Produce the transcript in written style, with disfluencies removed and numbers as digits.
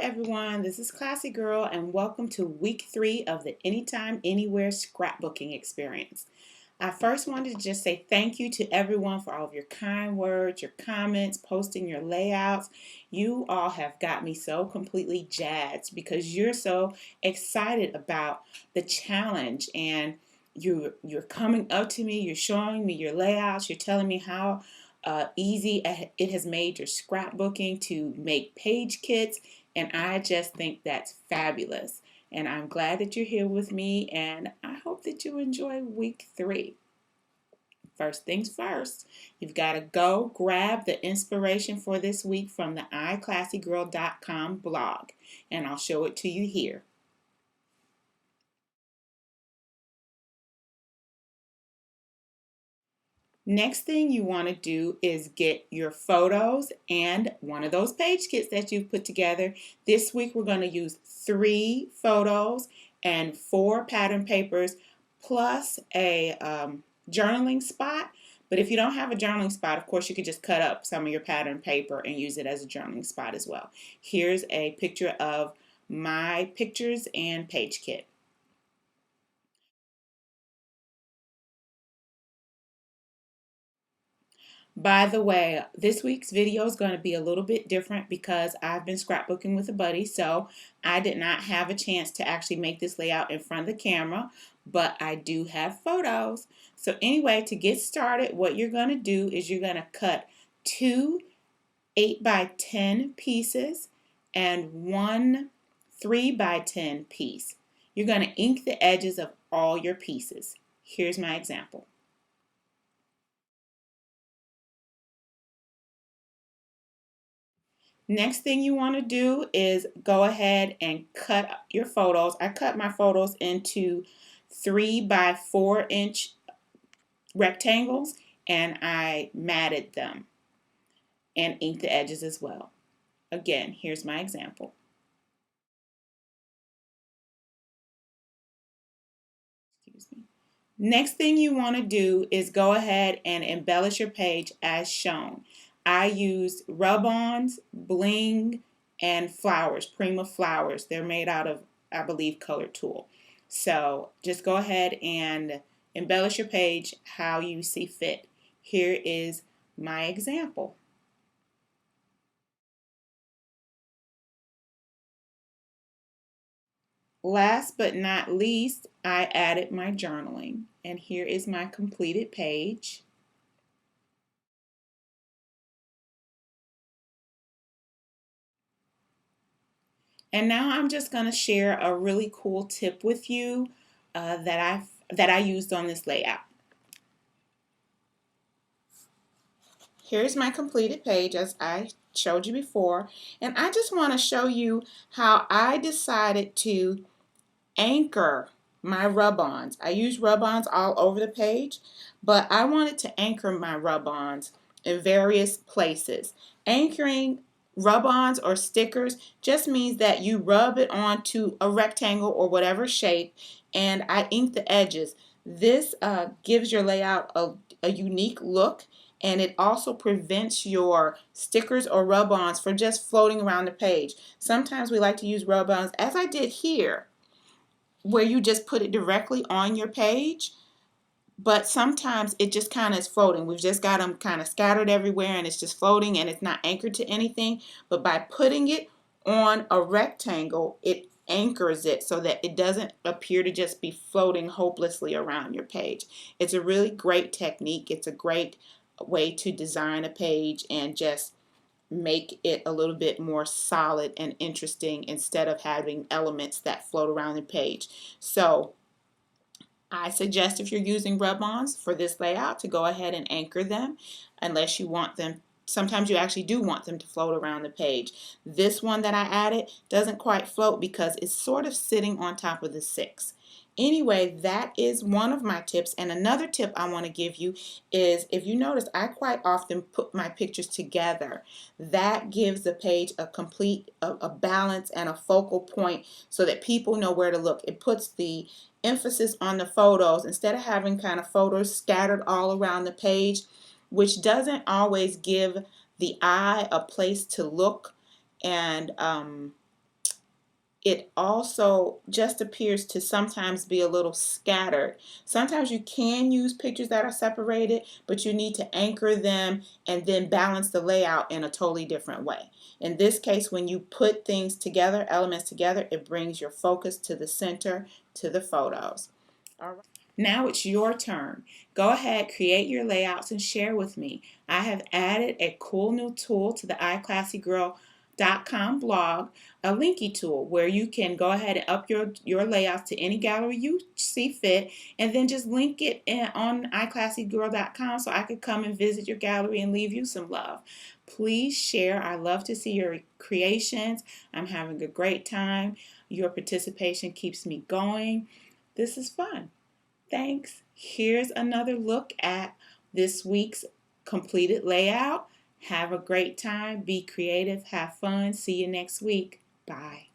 everyone, this is Classy Girl and welcome to week 3 of the Anytime Anywhere scrapbooking experience. I first wanted to just say thank you to everyone for all of your kind words, your comments, posting your layouts. You all have got me so completely jazzed because you're so excited about the challenge, and you're coming up to me, you're showing me your layouts, you're telling me how easy it has made your scrapbooking to make page kits, and I just think that's fabulous. And I'm glad that you're here with me, and I hope that you enjoy week 3. First things first, you've got to go grab the inspiration for this week from the iClassyGirl.com blog, and I'll show it to you here. Next thing you want to do is get your photos and one of those page kits that you've put together. This week we're going to use 3 photos and 4 pattern papers plus a journaling spot. But if you don't have a journaling spot, of course you could just cut up some of your pattern paper and use it as a journaling spot as well. Here's a picture of my pictures and page kit. By the way, this week's video is going to be a little bit different because I've been scrapbooking with a buddy, so I did not have a chance to actually make this layout in front of the camera, but I do have photos. So anyway, to get started, what you're going to do is you're going to cut 2 8x10 pieces and 1 3x10 piece. You're going to ink the edges of all your pieces. Here's my example. Next thing you want to do is go ahead and cut your photos. I cut my photos into 3x4-inch rectangles, and I matted them and inked the edges as well. Again, here's my example. Excuse me. Next thing you want to do is go ahead and embellish your page as shown. I used rub-ons, bling, and flowers, Prima flowers. They're made out of, I believe, Color Tool. So just go ahead and embellish your page how you see fit. Here is my example. Last but not least, I added my journaling, and here is my completed page. And now I'm just going to share a really cool tip with you that I used on this layout. Here's my completed page as I showed you before, and I just want to show you how I decided to anchor my rub-ons. I use rub-ons all over the page, but I wanted to anchor my rub-ons in various places. Anchoring rub-ons or stickers just means that you rub it onto a rectangle or whatever shape, and I ink the edges. This gives your layout a unique look, and it also prevents your stickers or rub-ons from just floating around the page. Sometimes we like to use rub-ons, as I did here, where you just put it directly on your page, but sometimes it just kind of is floating. We've just got them kind of scattered everywhere and it's just floating and it's not anchored to anything. But by putting it on a rectangle, it anchors it so that it doesn't appear to just be floating hopelessly around your page. It's a really great technique. It's a great way to design a page and just make it a little bit more solid and interesting instead of having elements that float around the page. So I suggest, if you're using rub-ons for this layout, to go ahead and anchor them unless you want them. Sometimes you actually do want them to float around the page. This one that I added doesn't quite float because it's sort of sitting on top of the 6. Anyway, that is one of my tips. And another tip I want to give you is, if you notice, I quite often put my pictures together. That gives the page a complete a balance and a focal point so that people know where to look. It puts the emphasis on the photos instead of having kind of photos scattered all around the page, which doesn't always give the eye a place to look and it also just appears to sometimes be a little scattered. Sometimes you can use pictures that are separated, but you need to anchor them and then balance the layout in a totally different way. In this case, when you put things together, elements together, it brings your focus to the center, to the photos. All right. Now it's your turn. Go ahead, create your layouts and share with me. I have added a cool new tool to the iClassyGirl.com blog, a linky tool where you can go ahead and up your layouts to any gallery you see fit, and then just link it on iClassyGirl.com so I could come and visit your gallery and leave you some love. Please share. I love to see your creations. I'm having a great time. Your participation keeps me going. This is fun. Thanks. Here's another look at this week's completed layout. Have a great time. Be creative. Have fun. See you next week. Bye.